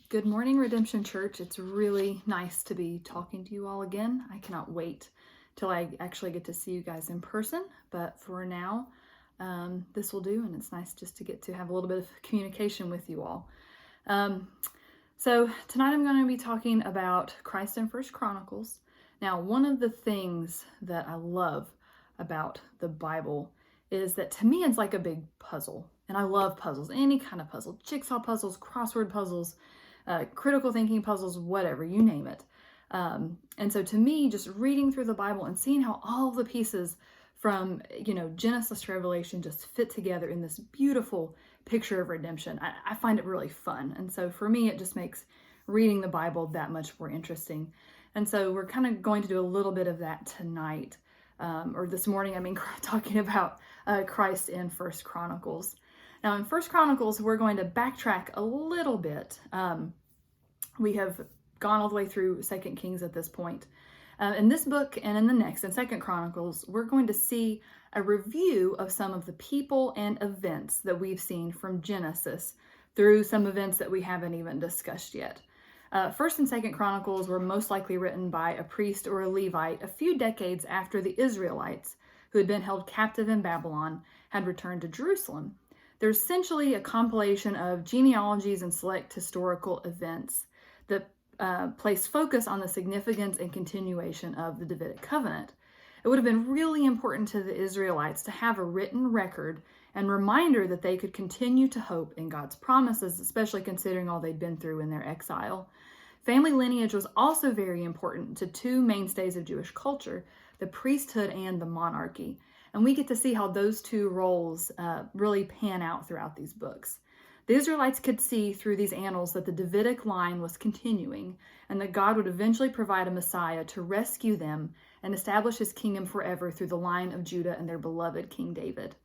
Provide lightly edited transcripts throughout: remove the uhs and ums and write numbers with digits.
Good morning, Redemption Church. It's really nice to be talking to you all again. I cannot wait till I actually get to see you guys in person, but for now, this will do, and it's nice just to get to have a little bit of communication with you all. So tonight I'm going to be talking about Christ in First Chronicles. Now, one of the things that I love about the Bible is that to me it's like a big puzzle, and I love puzzles, any kind of puzzle, jigsaw puzzles, crossword puzzles, critical thinking puzzles, whatever, you name it. And so to me, just reading through the Bible and seeing how all the pieces from, Genesis to Revelation just fit together in this beautiful picture of redemption, I find it really fun. And so for me, it just makes reading the Bible that much more interesting. And so we're kind of going to do a little bit of that tonight, or this morning, talking about Christ in First Chronicles. Now in First Chronicles, we're going to backtrack a little bit. We have gone all the way through Second Kings at this point. In this book and in the next, in Second Chronicles, we're going to see a review of some of the people and events that we've seen from Genesis through some events that we haven't even discussed yet. First and Second Chronicles were most likely written by a priest or a Levite a few decades after the Israelites, who had been held captive in Babylon, had returned to Jerusalem. They're essentially a compilation of genealogies and select historical events that place focus on the significance and continuation of the Davidic covenant. It would have been really important to the Israelites to have a written record and reminder that they could continue to hope in God's promises, especially considering all they'd been through in their exile. Family lineage was also very important to two mainstays of Jewish culture, the priesthood and the monarchy. And we get to see how those two roles really pan out throughout these books. The Israelites could see through these annals that the Davidic line was continuing and that God would eventually provide a Messiah to rescue them and establish his kingdom forever through the line of Judah and their beloved King David.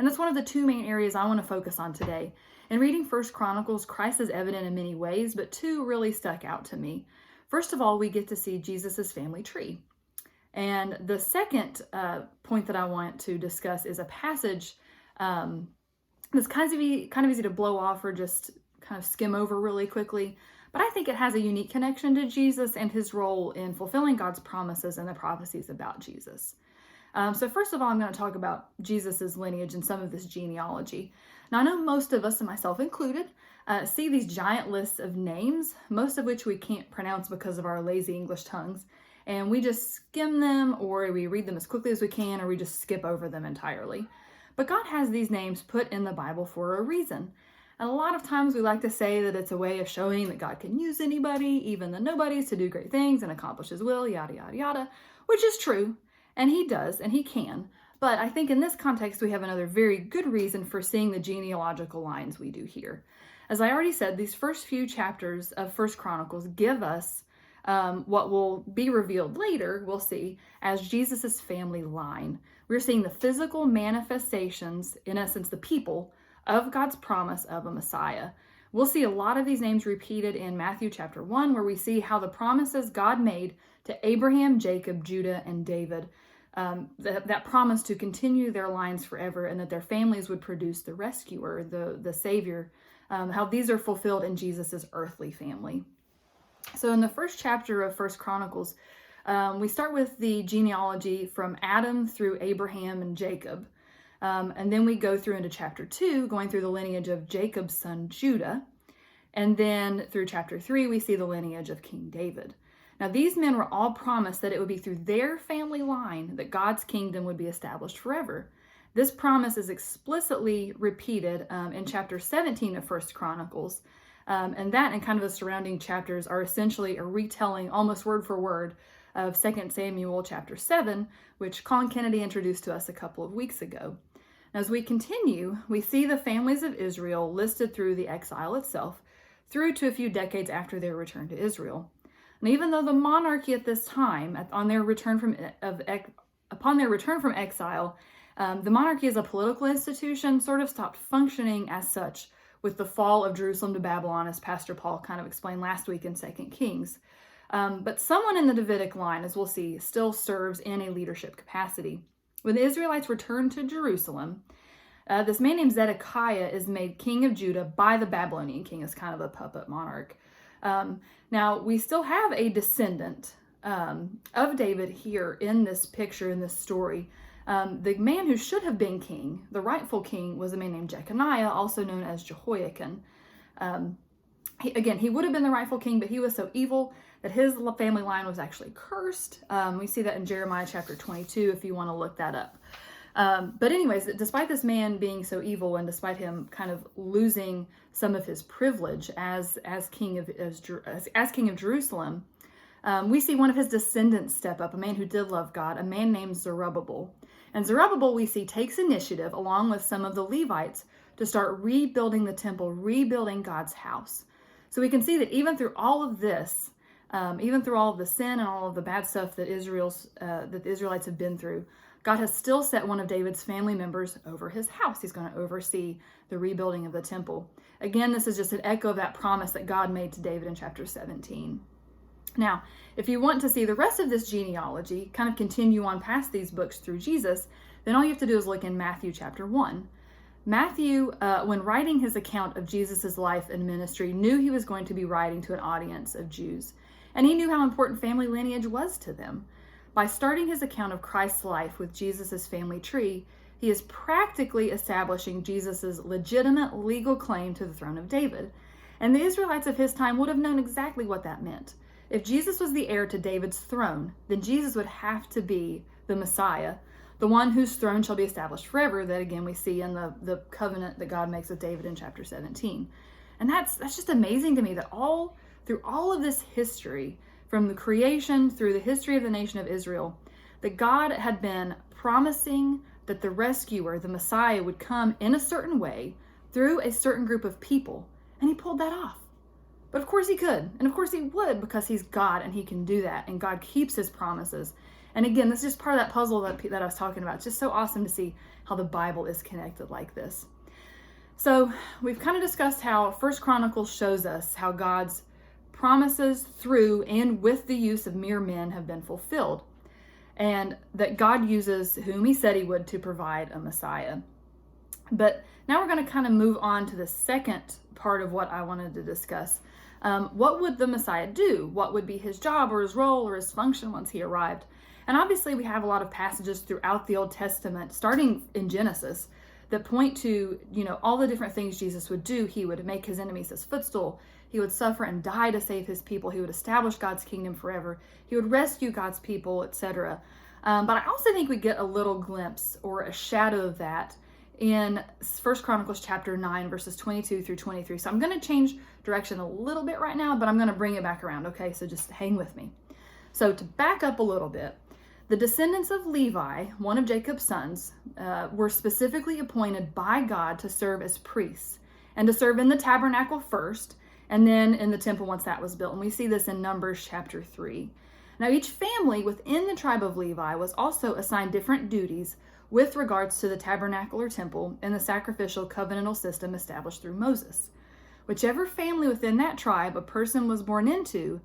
And that's one of the two main areas I want to focus on today. In reading First Chronicles, Christ is evident in many ways, but two really stuck out to me. First of all, we get to see Jesus' family tree. And the second point that I want to discuss is a passage that's kind of easy to blow off or just kind of skim over really quickly, but I think it has a unique connection to Jesus and his role in fulfilling God's promises and the prophecies about Jesus. So first of all, I'm going to talk about Jesus's lineage and some of this genealogy. Now, I know most of us, and myself included, see these giant lists of names, most of which we can't pronounce because of our lazy English tongues, and we just skim them, or we read them as quickly as we can, or we just skip over them entirely. But God has these names put in the Bible for a reason. And a lot of times we like to say that it's a way of showing that God can use anybody, even the nobodies, to do great things and accomplish his will, yada, yada, yada, which is true. And he does, and he can. But I think in this context, we have another very good reason for seeing the genealogical lines we do here. As I already said, these first few chapters of First Chronicles give us what will be revealed later, we'll see, as Jesus's family line. We're seeing the physical manifestations, in essence, the people of God's promise of a Messiah. We'll see a lot of these names repeated in Matthew chapter 1, where we see how the promises God made to Abraham, Jacob, Judah, and David, that promise to continue their lines forever and that their families would produce the rescuer, the Savior, how these are fulfilled in Jesus's earthly family. So in the first chapter of First Chronicles, we start with the genealogy from Adam through Abraham and Jacob. And then we go through into chapter 2, going through the lineage of Jacob's son Judah. And then through chapter 3, we see the lineage of King David. Now, these men were all promised that it would be through their family line that God's kingdom would be established forever. This promise is explicitly repeated in chapter 17 of First Chronicles. And that and kind of the surrounding chapters are essentially a retelling, almost word for word, of 2 Samuel chapter 7, which Colin Kennedy introduced to us a couple of weeks ago. Now, as we continue, we see the families of Israel listed through the exile itself, through to a few decades after their return to Israel. And even though the monarchy at this time, upon their return from exile, the monarchy as a political institution sort of stopped functioning as such with the fall of Jerusalem to Babylon, as Pastor Paul kind of explained last week in 2 Kings. But someone in the Davidic line, as we'll see, still serves in a leadership capacity. When the Israelites returned to Jerusalem, this man named Zedekiah is made king of Judah by the Babylonian king as kind of a puppet monarch. Now, we still have a descendant of David here in this picture, in this story. The man who should have been king, the rightful king, was a man named Jeconiah, also known as Jehoiakim. He would have been the rightful king, but he was so evil that his family line was actually cursed. We see that in Jeremiah chapter 22, if you want to look that up. But anyways, despite this man being so evil, and despite him kind of losing some of his privilege as king of Jerusalem, we see one of his descendants step up, a man who did love God, a man named Zerubbabel. And Zerubbabel, we see, takes initiative along with some of the Levites to start rebuilding the temple, rebuilding God's house. So we can see that even through all of this, even through all of the sin and all of the bad stuff that the Israelites have been through, God has still set one of David's family members over his house. He's going to oversee the rebuilding of the temple. Again, this is just an echo of that promise that God made to David in chapter 17. Now, if you want to see the rest of this genealogy, kind of continue on past these books through Jesus, then all you have to do is look in Matthew chapter 1. Matthew, when writing his account of Jesus' life and ministry, knew he was going to be writing to an audience of Jews. And he knew how important family lineage was to them. By starting his account of Christ's life with Jesus' family tree, he is practically establishing Jesus' legitimate legal claim to the throne of David. And the Israelites of his time would have known exactly what that meant. If Jesus was the heir to David's throne, then Jesus would have to be the Messiah, the one whose throne shall be established forever, that again we see in the covenant that God makes with David in chapter 17. And that's just amazing to me that through all of this history, from the creation through the history of the nation of Israel, that God had been promising that the rescuer, the Messiah, would come in a certain way through a certain group of people. And he pulled that off. But of course he could. And of course he would, because he's God and he can do that. And God keeps his promises. And again, this is just part of that puzzle that I was talking about. It's just so awesome to see how the Bible is connected like this. So we've kind of discussed how 1 Chronicles shows us how God's promises through and with the use of mere men have been fulfilled, and that God uses whom he said he would to provide a Messiah. But now we're going to kind of move on to the second part of what I wanted to discuss. What would the Messiah do? What would be his job or his role or his function once he arrived? And obviously we have a lot of passages throughout the Old Testament, starting in Genesis, that point to, all the different things Jesus would do. He would make his enemies his footstool. He would suffer and die to save his people. He would establish God's kingdom forever. He would rescue God's people, etc. But I also think we get a little glimpse or a shadow of that in 1 Chronicles chapter 9, verses 22 through 23. So I'm going to change direction a little bit right now, but I'm going to bring it back around, okay? So just hang with me. So to back up a little bit, the descendants of Levi, one of Jacob's sons, were specifically appointed by God to serve as priests and to serve in the tabernacle first, and then in the temple once that was built. And we see this in Numbers chapter 3. Now, each family within the tribe of Levi was also assigned different duties with regards to the tabernacle or temple and the sacrificial covenantal system established through Moses. Whichever family within that tribe a person was born into,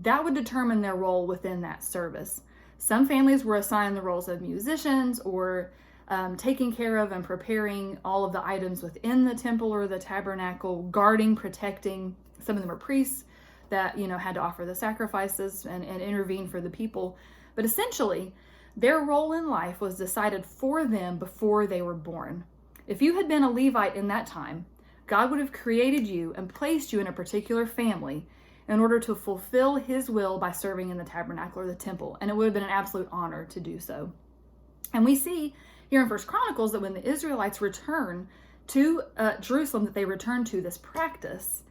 that would determine their role within that service. Some families were assigned the roles of musicians or taking care of and preparing all of the items within the temple or the tabernacle, guarding, protecting. Some of them were priests that, had to offer the sacrifices and intervene for the people. But essentially, their role in life was decided for them before they were born. If you had been a Levite in that time, God would have created you and placed you in a particular family in order to fulfill his will by serving in the tabernacle or the temple. And it would have been an absolute honor to do so. And we see here in 1 Chronicles that when the Israelites return to Jerusalem, that they return to this practice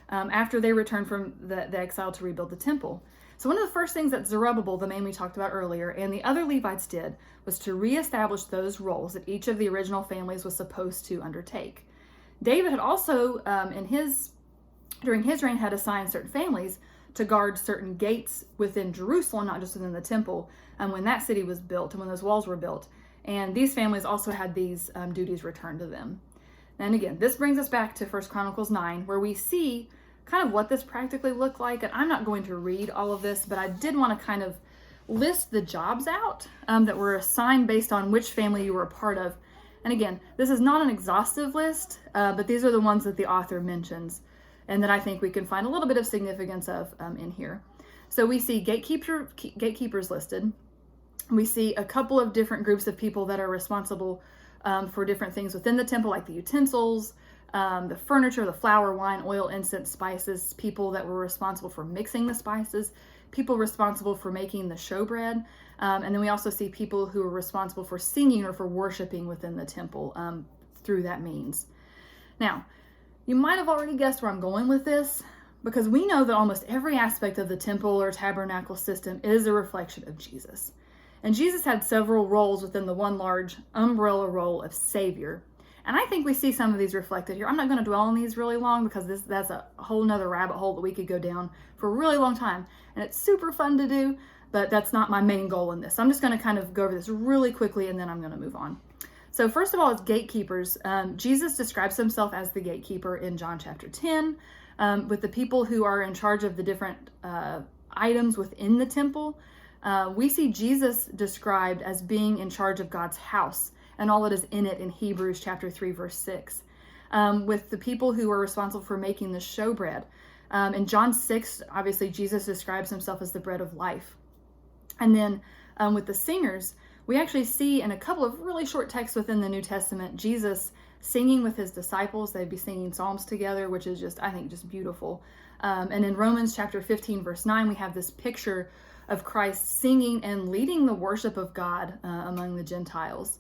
after they returned from the exile to rebuild the temple. So one of the first things that Zerubbabel, the man we talked about earlier, and the other Levites did was to reestablish those roles that each of the original families was supposed to undertake. David had also, during his reign, had assigned certain families to guard certain gates within Jerusalem, not just within the temple, when that city was built and when those walls were built. And these families also had these duties returned to them. And again, this brings us back to 1 Chronicles 9, where we see kind of what this practically looked like. And I'm not going to read all of this, but I did want to kind of list the jobs out that were assigned based on which family you were a part of. And again, this is not an exhaustive list, but these are the ones that the author mentions. and that I think we can find a little bit of significance of in here. So we see gatekeepers listed. We see a couple of different groups of people that are responsible for different things within the temple, like the utensils, the furniture, the flour, wine, oil, incense, spices, people that were responsible for mixing the spices, people responsible for making the showbread, and then we also see people who are responsible for singing or for worshiping within the temple through that means. Now, you might have already guessed where I'm going with this, because we know that almost every aspect of the temple or tabernacle system is a reflection of Jesus. And Jesus had several roles within the one large umbrella role of Savior. And I think we see some of these reflected here. I'm not going to dwell on these really long, because that's a whole nother rabbit hole that we could go down for a really long time. And it's super fun to do, but that's not my main goal in this. I'm just going to kind of go over this really quickly, and then I'm going to move on. So first of all, as gatekeepers, Jesus describes himself as the gatekeeper in John chapter 10, with the people who are in charge of the different items within the temple. We see Jesus described as being in charge of God's house and all that is in it in Hebrews chapter 3, verse 6. With the people who are responsible for making the showbread. In John 6, obviously, Jesus describes himself as the bread of life. And then with the singers, we actually see in a couple of really short texts within the New Testament, Jesus singing with his disciples. They'd be singing psalms together, which is just, I think, just beautiful. And in Romans chapter 15, verse 9, we have this picture of Christ singing and leading the worship of God among the Gentiles.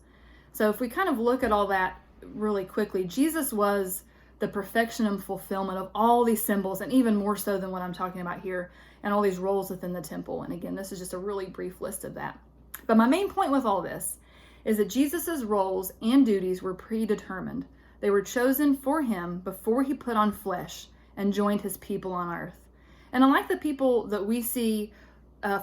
So if we kind of look at all that really quickly, Jesus was the perfection and fulfillment of all these symbols, and even more so than what I'm talking about here, and all these roles within the temple. And again, this is just a really brief list of that. But my main point with all this is that Jesus's roles and duties were predetermined. They were chosen for him before he put on flesh and joined his people on earth. And unlike the people that we see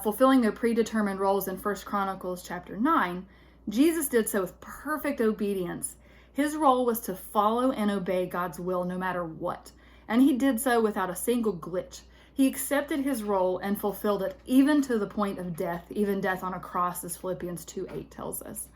fulfilling their predetermined roles in 1 Chronicles chapter 9, Jesus did so with perfect obedience. His role was to follow and obey God's will no matter what. And he did so without a single glitch. He accepted his role and fulfilled it even to the point of death, even death on a cross, as Philippians 2:8 tells us.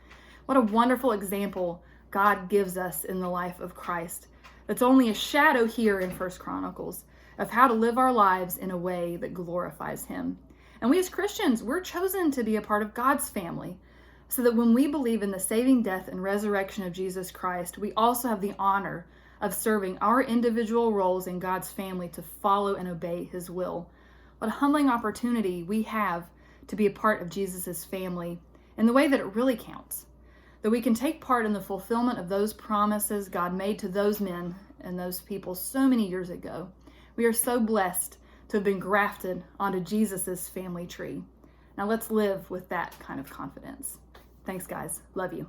What a wonderful example God gives us in the life of Christ. That's only a shadow here in 1 Chronicles of how to live our lives in a way that glorifies him. And we as Christians, we're chosen to be a part of God's family, so that when we believe in the saving death and resurrection of Jesus Christ, we also have the honor of serving our individual roles in God's family to follow and obey his will. What a humbling opportunity we have to be a part of Jesus's family in the way that it really counts. That we can take part in the fulfillment of those promises God made to those men and those people so many years ago. We are so blessed to have been grafted onto Jesus's family tree. Now let's live with that kind of confidence. Thanks, guys. Love you.